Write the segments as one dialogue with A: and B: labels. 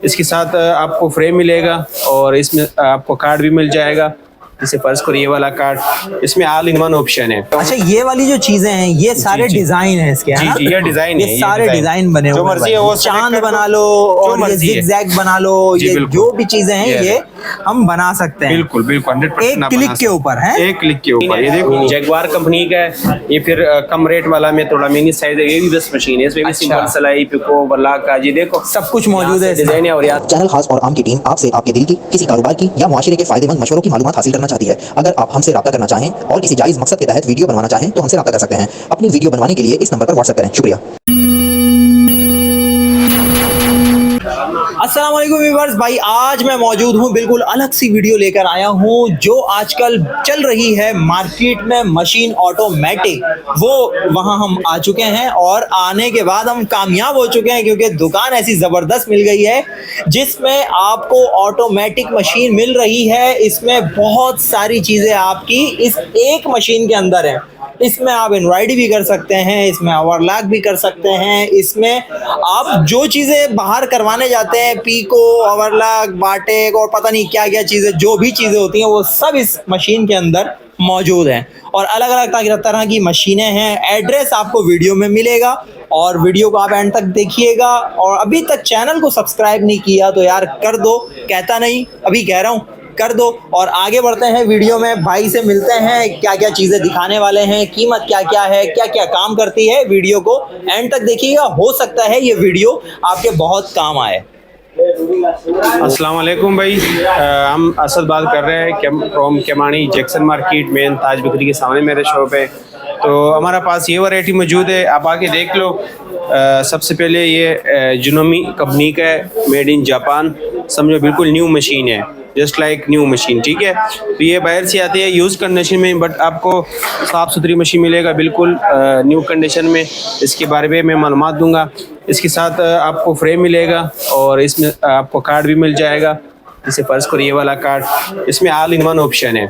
A: इसके साथ आपको फ्रेम मिलेगा और इसमें आपको कार्ड भी मिल जाएगा। जैसे फर्ज करो ये वाला कार्ड, इसमें ऑल इन वन ऑप्शन है।
B: अच्छा, ये वाली जो चीजें हैं ये सारे डिजाइन है इसके, है ना?
A: ये डिजाइन है,
B: ये सारे डिजाइन बने हुए हैं।
A: जो मर्जी है वो
B: चांद बना लो और ये जिगजैग बना लो, ये जो भी चीजें हैं ये हम बना सकते हैं।
A: बिल्कुल बिल्कुल 100%
B: एक क्लिक के ऊपर है,
A: एक क्लिक के ऊपर। ये देखो जगुआर कंपनी का है ये, फिर कम रेट वाला में थोड़ा मिनी साइज है, ये भी बेस्ट मशीन है। इसमें भी सिंपल सिलाई, पिको, बल्ला का जी देखो सब कुछ मौजूद है, डिजाइन है। और यार
C: चैनल खास और आम की टीम आपसे आपके दिल की, किसी कारोबार की या मुआशरे के फायदेमंद मशवरों की मालूमात हासिल करना चाहती है। अगर आप हमसे राब्ता करना चाहें और किसी जायज मकसद के तहत वीडियो बनवाना चाहें तो हमसे राब्ता कर सकते हैं। अपनी वीडियो बनवाने के लिए इस नंबर पर व्हाट्सएप करें। शुक्रिया।
B: अस्सलाम वालेकुम व्यूअर्स, भाई आज मैं मौजूद हूँ, बिल्कुल अलग सी वीडियो लेकर आया हूँ जो आजकल चल रही है मार्केट में, मशीन ऑटोमेटिक। वो वहाँ हम आ चुके हैं और आने के बाद हम कामयाब हो चुके हैं क्योंकि दुकान ऐसी ज़बरदस्त मिल गई है जिसमें आपको ऑटोमेटिक मशीन मिल रही है। इसमें बहुत सारी चीज़ें आपकी इस एक मशीन के अंदर हैं। इसमें आप एम्ब्रॉयडरी भी कर सकते हैं, इसमें ओवरलॉक भी कर सकते हैं, इसमें आप जो चीज़ें बाहर करवाने जाते हैं, पीको, ओवरलॉक, बाटेक और पता नहीं क्या क्या चीज़ें, जो भी चीज़ें होती हैं वो सब इस मशीन के अंदर मौजूद हैं। और अलग अलग तरह की मशीनें हैं। एड्रेस आपको वीडियो में मिलेगा और वीडियो को आप एंड तक देखिएगा। और अभी तक चैनल को सब्सक्राइब नहीं किया तो यार कर दो, कहता नहीं अभी कह रहा हूँ कर दो। और आगे बढ़ते हैं वीडियो में, भाई से मिलते हैं, क्या क्या चीज़ें दिखाने वाले हैं, कीमत क्या क्या है, क्या क्या काम करती है। वीडियो को एंड तक देखिएगा, हो सकता है ये वीडियो आपके बहुत काम आए।
A: अस्सलाम वालेकुम भाई, हम असद बात कर रहे हैं फ्रॉम केमानी Jackson market main Taj bakery के सामने मेरे शॉप है। तो हमारा पास ये वैरायटी मौजूद है, आप आके देख लो। सबसे पहले ये जुनोमी कंपनी का है, मेड इन जापान, समझो बिल्कुल न्यू मशीन है, जस्ट लाइक न्यू मशीन, ठीक है। तो ये बाहर से आती है यूज़ कंडीशन में, बट आपको साफ़ सुथरी मशीन मिलेगा बिल्कुल न्यू कंडीशन में। इसके बारे में मैं मालूमात दूंगा। इसके साथ आपको फ्रेम मिलेगा और इसमें आपको कार्ड भी मिल जाएगा। जैसे फर्ज करो ये वाला कार्ड, इसमें ऑल इन वन ऑप्शन है।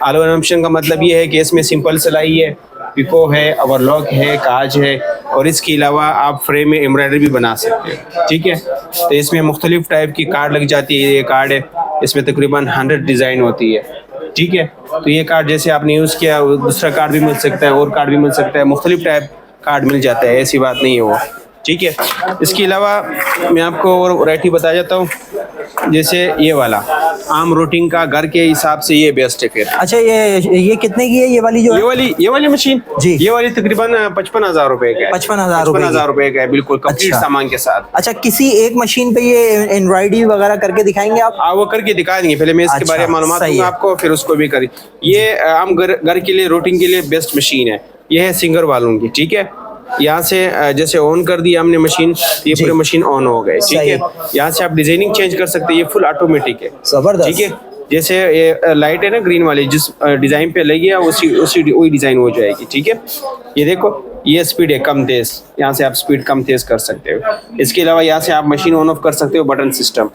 A: ऑल इन वन ऑप्शन का मतलब ये है कि इसमें सिंपल सिलाई है, पिको है, ओवरलॉक है, काज है और इसके अलावा आप फ्रेम में एम्ब्रॉयडरी भी बना सकते हो, ठीक है। तो इसमें मुख्तलिफ टाइप की कार्ड लग जाती है। ये कार्ड है, इसमें तकरीबन 100 डिज़ाइन होती है, ठीक है। तो ये कार्ड जैसे आपने यूज़ किया, दूसरा कार्ड भी मिल सकता है और कार्ड भी मिल सकता है, मुख्तलिफ टाइप कार्ड मिल जाता है, ऐसी बात नहीं है वो, ठीक है। इसके अलावा मैं आपको और वैरायटी बता जाता हूँ। जैसे ये वाला आम रूटीन का घर के हिसाब से ये बेस्ट है फिर।
B: अच्छा, ये कितने की है ये वाली जो
A: ये वाली मशीन
B: जी? ये
A: वाली तकरीबन 55,000 रुपए का है।
B: 55,000
A: रुपए का है, बिल्कुल कंप्लीट सामान के साथ।
B: अच्छा, किसी एक मशीन पे ये एम्ब्रॉयडरी वगैरह करके दिखाएंगे आप?
A: वो करके दिखा देंगे। पहले मैं इसके बारे में मालूमात दूंगा आपको, फिर उसको भी करें। ये आम घर के लिए, रूटीन के लिए बेस्ट मशीन है। ये है सिंगर वालों की, ठीक है। यहाँ से जैसे ऑन कर दिया हमने मशीन, ये पूरी मशीन ऑन हो गई, ठीक है। यहाँ से आप डिजाइनिंग चेंज कर सकते हैं, ये फुल ऑटोमेटिक है,
B: जबरदस्त,
A: ठीक है। जैसे ये लाइट है ना ग्रीन वाली, जिस डिजाइन पे लगी है वही डिजाइन हो जाएगी, ठीक है। ये देखो ये स्पीड है कम तेज, यहाँ से आप स्पीड कम तेज कर सकते हो। इसके अलावा यहाँ से आप मशीन ऑन ऑफ कर सकते हो, बटन सिस्टम,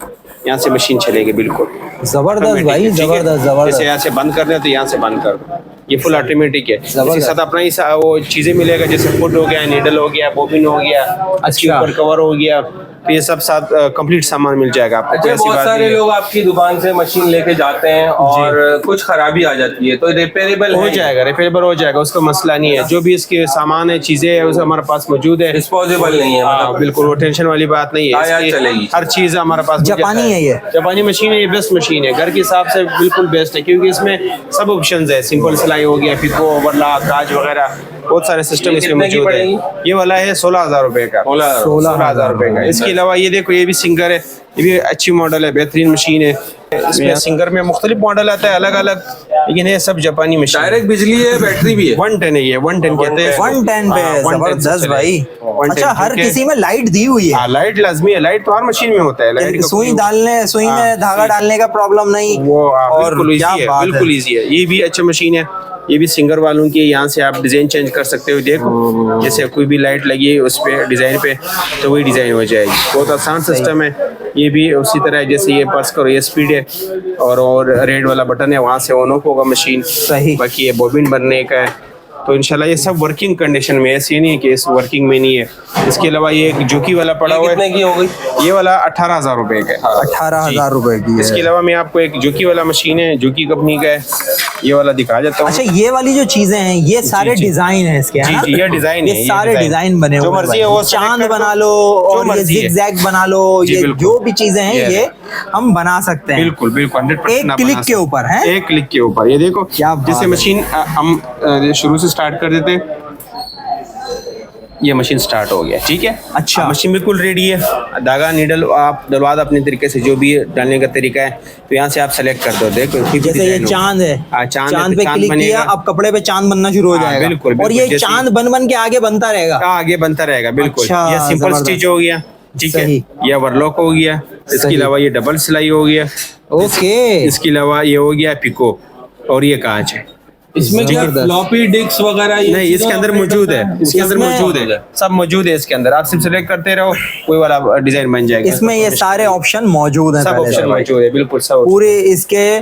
A: यहाँ से मशीन चलेगी बिल्कुल
B: जबरदस्त भाई, जबरदस्त।
A: जैसे यहाँ से बंद कर दे तो यहाँ से बंद कर दो, ये फुल ऑटोमेटिक है। इसके साथ अपना ही वो चीजें मिलेगा, जैसे फुट हो गया, नीडल हो गया, बॉबिन हो गया, इसके ऊपर कवर हो गया, तो ये सब साथ कंप्लीट सामान मिल जाएगा आपको।
D: अच्छा, बहुत सारे लोग आपकी दुकान से मशीन लेके जाते हैं और कुछ खराबी आ जाती है, तो रिपेयरेबल
A: हो जाएगा, रिपेयरेबल हो जाएगा, उसका मसला नहीं है। जो भी इसके सामान है, चीजें है, उसे हमारे पास मौजूद है,
D: डिस्पोजेबल नहीं है,
A: बिल्कुल वो टेंशन वाली बात नहीं है,
D: चलेगी
A: हर चीज हमारे पास।
B: जापानी है, ये
A: जापानी मशीन है, ये बेस्ट मशीन है, घर के हिसाब से बिल्कुल बेस्ट है, क्योंकि इसमें सब ऑप्शंस है, सिंपल सिलाई हो गया, पिको, ओवरलॉक, काज वगैरह, बहुत सारे सिस्टम इसमें मौजूद है। ये वाला है 16,000 रुपए का, 16,000 रुपए का। इसके अलावा ये देखो, ये भी सिंगर है, ये भी अच्छी मॉडल है, बेहतरीन मशीन है। इसमें सिंगर में मुख्तलिफ मॉडल आता है अलग अलग, लेकिन ये सब जापानी मशीन।
D: डायरेक्ट बिजली है, बैटरी भी है,
A: 110 है ये, 110 कहते हैं,
B: 110 पे। जबरदस्त भाई। अच्छा, हर किसी में लाइट दी हुई है?
A: लाइट लाजमी है, लाइट तो हर मशीन में होता है। लाइट
B: सुई में धागा डालने का प्रॉब्लम नहीं,
A: वो बिल्कुल ईजी है। ये भी अच्छी मशीन है, ये भी सिंगर वालों की। यहाँ से आप डिजाइन चेंज कर सकते हो, देखो जैसे कोई भी लाइट लगी है उस पे डिजाइन पे, तो वही डिजाइन हो जाएगी। बहुत आसान सिस्टम है। ये भी उसी तरह है, जैसे ये पर्स करो, ये स्पीड है और रेड वाला बटन है, वहाँ से ऑन ऑफ होगा मशीन।
B: सही।
A: बाकी ये बॉबिन बनने का है, तो इंशाल्लाह ये सब वर्किंग कंडीशन में है, ऐसी नहीं है कि इस वर्किंग में नहीं है। इसके अलावा ये एक जोकी वाला पड़ा हुआ
D: कितने
A: है,
D: की हो गई?
A: ये वाला 18,000 रुपए का है।
B: 18,000 रुपए की
A: इसके
B: है।
A: अलावा मैं आपको एक जोकी वाला मशीन है, जोकी कंपनी का है, ये वाला दिखा देता हूँ।
B: अच्छा, ये वाली जो चीजें हैं ये सारे डिजाइन है इसके, है ना?
A: जी, ये डिजाइन है,
B: ये
A: ये
B: सारे
A: डिजाइन।
B: डिजाइन बने
A: जो
B: हुए हैं
A: मर्जी है
B: भाई।
A: वो select
B: चांद
A: कर दो,
B: बना लो
A: जो
B: और ये
A: मर्जी है।
B: जिगजैग बना लो,
A: जी,
B: ये
A: बिल्कुल।
B: जो भी चीजें हैं ये हम बना सकते हैं।
A: बिल्कुल बिल्कुल 100%
B: एक
A: आप
B: क्लिक
A: बना
B: के
A: सकते
B: ऊपर है।
A: हैं। एक क्लिक के ऊपर ये देखो,
B: क्या बात
A: जैसे
B: है।
A: मशीन हम शुरू से स्टार्ट कर देते हैं। ये मशीन स्टार्ट हो गया, ठीक है।
B: अच्छा।
A: अब मशीन बिल्कुल रेडी है, धागा नीडल आप डलवा दो अपने तरीके से, जो भी डालने का तरीका है। तो यहाँ से आप सेलेक्ट कर दो, देखो
B: जैसे ये चांद है,
A: चांद
B: चांद पे क्लिक किया, अब कपड़े पे चांद बनना शुरू हो
A: हाँ,
B: जाएगा।
A: बिल्कुल,
B: और
A: बिल्कुल,
B: ये
A: जैसे-
B: चांद बन बन के आगे बनता रहेगा।
A: आगे बनता रहेगा, बिल्कुल।
B: अच्छा,
A: ये सिंपल
B: जबरदस्त।
A: स्टिच हो गया, ठीक है।
B: सही।
A: ये ओवरलॉक हो गया। इसके
B: सही।
A: अलावा ये डबल सिलाई हो गया।
B: ओके,
A: इसके अलावा ये हो गया पिको, और ये कांच है।
D: इसमें क्या
B: जबरदस्त।
D: फ्लॉपी डिस्क वगैरह ये
A: नहीं, इसके अंदर मौजूद है, इसके अंदर
B: इसमें-
A: मौजूद है, सब मौजूद है इसके अंदर। आप सिर्फ सेलेक्ट करते रहो, कोई वाला डिजाइन बन जाएगा।
B: इसमें ये सारे ऑप्शन मौजूद हैं
A: सब
B: पहले से
A: ऑप्शन
B: भाई।
A: मौजूद है, बिल्कुल सब।
B: पूरे इसके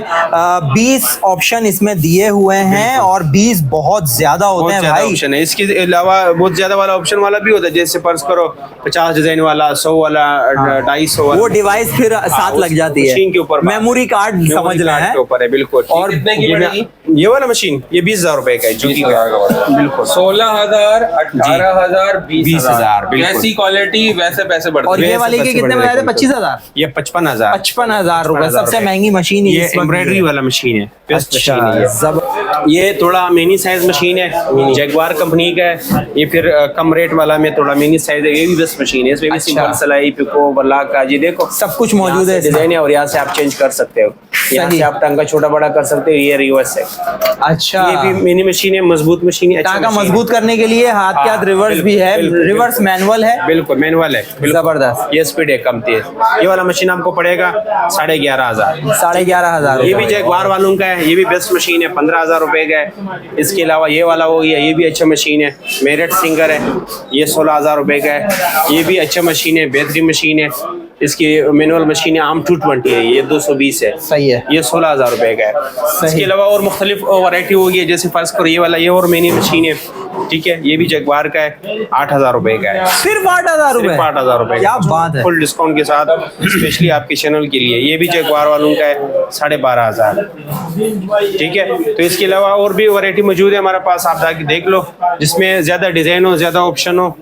B: 20 ऑप्शन इसमें दिए हुए हैं और 20 बहुत ज्यादा होते
A: बहुत
B: हैं
A: ज्यादा
B: भाई।
A: ऑप्शन है। इसके अलावा बहुत ज्यादा वाला ऑप्शन वाला भी होता है, जैसे फर्ज करो 50 डिजाइन वाला, 100 वाला, 250 वाला।
B: वो डिवाइस फिर साथ
A: उस
B: लग जाती है।
A: मशीन के ऊपर
B: मेमोरी कार्ड
A: मेमोरी
B: समझ लें
A: कार्ड
B: हैं।
A: के ऊपर है, बिल्कुल।
B: और
D: कितने की
A: ये
D: पड़ेगी?
A: ये वाला मशीन ये 20,000 रुपए का है, जो कि
D: 20,000
A: बिल्कुल
D: 16,000, 18,000,
A: 20,000, बिल्कुल।
D: जैसी क्वालिटी वैसे पैसे बढ़ते
B: और
D: हैं।
B: ये वाले के
A: सबसे
B: कितने
A: बड़े
B: बताए थे?
A: बिल्कुल।
B: 25,000,
A: ये 55,000
B: 55,000 रुपए।
A: 55,000
B: सबसे
A: रुपए।
B: महंगी मशीन
A: ये
B: इस वक्त
A: एम्ब्रॉयडरी
B: है।
A: वाला मशीन है, बेस्ट
B: अच्छा,
A: मशीन है ये।
B: जब
A: ये थोड़ा मिनी साइज मशीन है, जैगवार कंपनी का है। ये फिर कम रेट वाला में थोड़ा मिनी साइज है, ये भी बेस्ट मशीन है। इसमें भी
B: अच्छा।
A: सिंपल सिलाई, पिको, वर्लाक का, जी देखो
B: सब कुछ मौजूद है इसमें।
A: डिजाइन है, और यहाँ से आप चेंज कर सकते हो। यहाँ
B: सही।
A: से आप टांगा छोटा बड़ा कर सकते हो। ये रिवर्स है,
B: अच्छा,
A: ये भी मिनी मशीन है, मजबूत मशीन है, अच्छा
B: टांका
A: मशीन है।
B: मजबूत करने के लिए हाथ के हाथ
A: हाँ,
B: रिवर्स भी है,
A: बिल्कुल,
B: रिवर्स मैनुअल है।
A: बिल्कुल मैनुअल है, बिल्कुल।
B: जबरदस्त।
A: ये स्पीड है कम तेज। ये वाला मशीन आपको पड़ेगा 11,500।
B: 11,500
A: ये भी जैगवार वालों का है, ये भी बेस्ट मशीन है, 15,000 रुपए का है। इसके अलावा ये वाला हो गया, ये भी अच्छा मशीन है, मेरिट सिंगर है, ये 16,000 रुपए का है। ये भी अच्छा मशीन है, बेहतरीन मशीन है। इसकी मैनुअल मशीन है, आम 220 है, ये 220 है।
B: सही है।
A: ये 16,000 रुपए का है। इसके अलावा और मुख्तलिफ वैरायटी होगी है, जैसे फर्ज करो ये वाला, ये और मिनी मशीन है, ठीक है। ये भी जगवार का है, 8,000 रुपए का है।
B: सिर्फ 8,000 रुपए?
A: सिर्फ 8,000 रुपए
B: क्या बात है।
A: फुल डिस्काउंट के साथ, स्पेशली आपके चैनल के लिए। ये भी जगवार वालों का है, 12,500, ठीक है। तो इसके अलावा और भी वैरायटी मौजूद है हमारे पास, आप जाके देख लो, जिसमें ज्यादा डिजाइन हो, ज्यादा ऑप्शन हो।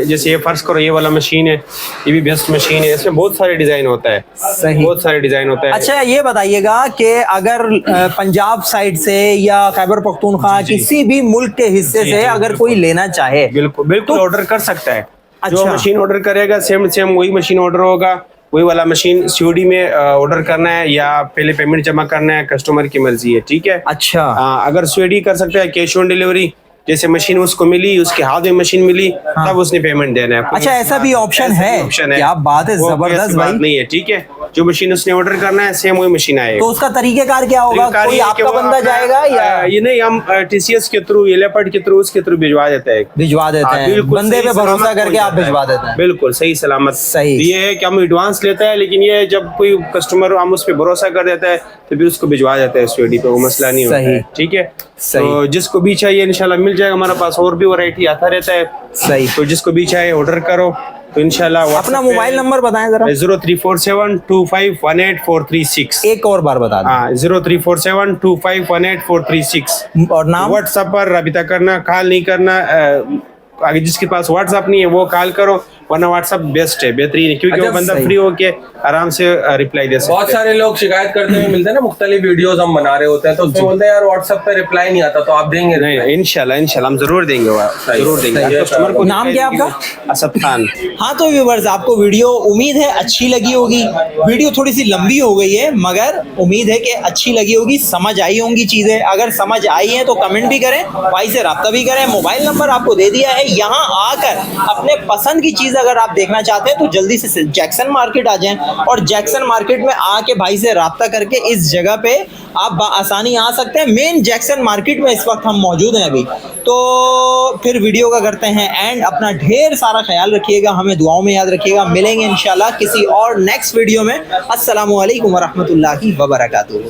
A: जैसे ये फर्ज करो ये वाला मशीन है, ये भी बेस्ट मशीन है, इसमें बहुत सारे डिजाइन होता है।
B: सही।
A: बहुत सारे डिजाइन होता है।
B: अच्छा, ये बताइएगा कि अगर पंजाब साइड से या खैबर पख्तूनख्वा किसी भी मुल्क के हिस्से
A: जी,
B: से
A: जी,
B: अगर
A: बिल्कुल।
B: कोई लेना चाहे,
A: बिल्कुल बिल्कुल
B: तो-
A: ऑर्डर कर सकता है। जो
B: अच्छा।
A: मशीन ऑर्डर करेगा सेम सेम वही मशीन ऑर्डर होगा, वही वाला मशीन सीओडी में ऑर्डर करना है या पहले पेमेंट जमा करना है, कस्टमर की मर्जी है, ठीक है।
B: अच्छा,
A: अगर सीओडी कर सकता है, कैश ऑन डिलीवरी, जैसे मशीन उसको मिली, उसके हाथ में मशीन मिली, तब उसने पेमेंट देना है।
B: अच्छा, ऐसा भी ऑप्शन है?
A: ऑप्शन है,
B: क्या बात है,
A: वो कोई
B: जबरदस्त
A: ऐसी बात
B: भाई।
A: नहीं है, ठीक है। जो मशीन उसने ऑर्डर करना है सेम वही मशीन आएगी।
B: तो उसका तरीकेकार क्या होगा?
A: तरीका
B: कोई
A: ये है कि
B: आपका
A: वो
B: बंदा
A: अपना,
B: जाएगा या
A: ये नहीं, हम टीसीएस के थ्रू, एलेपर्ट के थ्रू, उसके थ्रू भिजवा देता है।
B: भिजवा देते
A: हाँ,
B: हैं?
A: बिल्कुल
B: बंदे
A: सही
B: पे भरोसा
A: सलामत
B: करके आप
A: पहुंच
B: भिजवा
A: जाता है।
B: देते हैं?
A: बिल्कुल सही सलामत।
B: सही।
A: ये है कि हम एडवांस लेता है, लेकिन ये जब कोई कस्टमर हम उस पर भरोसा कर देता है तो फिर उसको भिजवा देता है सीओडी पे, वो मसला नहीं होता
B: सही।
A: है, ठीक है।
B: सही।
A: तो जिसको भी चाहिए इंशाल्लाह मिल जाएगा, हमारे पास और भी वैरायटी आता रहता है।
B: सही।
A: तो जिसको भी चाहिए ऑर्डर करो, तो इंशाल्लाह।
B: अपना मोबाइल नंबर बताएं जरा।
A: 03472518,436।
B: एक और बार बता दें।
A: हाँ, 03472518,436।
B: और नाम?
A: व्हाट्सएप पर रबिता करना, कॉल नहीं करना। आगे जिसके पास व्हाट्सएप नहीं है वो कॉल करो, वरना व्हाट्सएप बेस्ट है, बेहतरीन है, क्योंकि
D: अच्छा,
A: वो बंदा
B: सही।
A: फ्री होके आराम से रिप्लाई दे सकता
D: बहुत
A: है।
D: सारे लोग शिकायत करते हुए मिलते हैं ना, मुख्तलिफ वीडियोस हम बना रहे होते हैं, तो उसमें बोलते हैं यार व्हाट्सएप पे रिप्लाई नहीं आता, तो आप देंगे?
A: नहीं, इंशाल्लाह इंशाल्लाह हम जरूर देंगे, वो जरूर देंगे।
D: सही है।
A: कस्टमर को
B: नाम क्या आपका?
A: असद खान।
B: हाँ, तो व्यूवर्स, आपको वीडियो उम्मीद है अच्छी लगी होगी। वीडियो थोड़ी सी लंबी हो गई है, मगर उम्मीद है कि अच्छी लगी होगी, समझ आई होंगी चीजें। अगर समझ आई है तो कमेंट भी करें, भाई से राब्ता भी करें। मोबाइल नंबर आपको दे दिया है, यहाँ आकर अपने पसंद की चीज अगर आप देखना चाहते हैं तो जल्दी से जैक्सन मार्केट आ जाएं, और जैक्सन मार्केट में आके भाई से राब्ता करके इस जगह पे आप आसानी आ सकते हैं। मेन जैक्सन मार्केट में इस वक्त हम मौजूद हैं अभी। तो फिर वीडियो का करते हैं एंड। अपना ढेर सारा ख्याल रखिएगा, हमें दुआओं में याद रखिएगा। मिलेंगे इंशाल्लाह किसी और नेक्स्ट वीडियो में। अस्सलामु अलैकुम वरहमतुल्लाहि वबरकातुहू।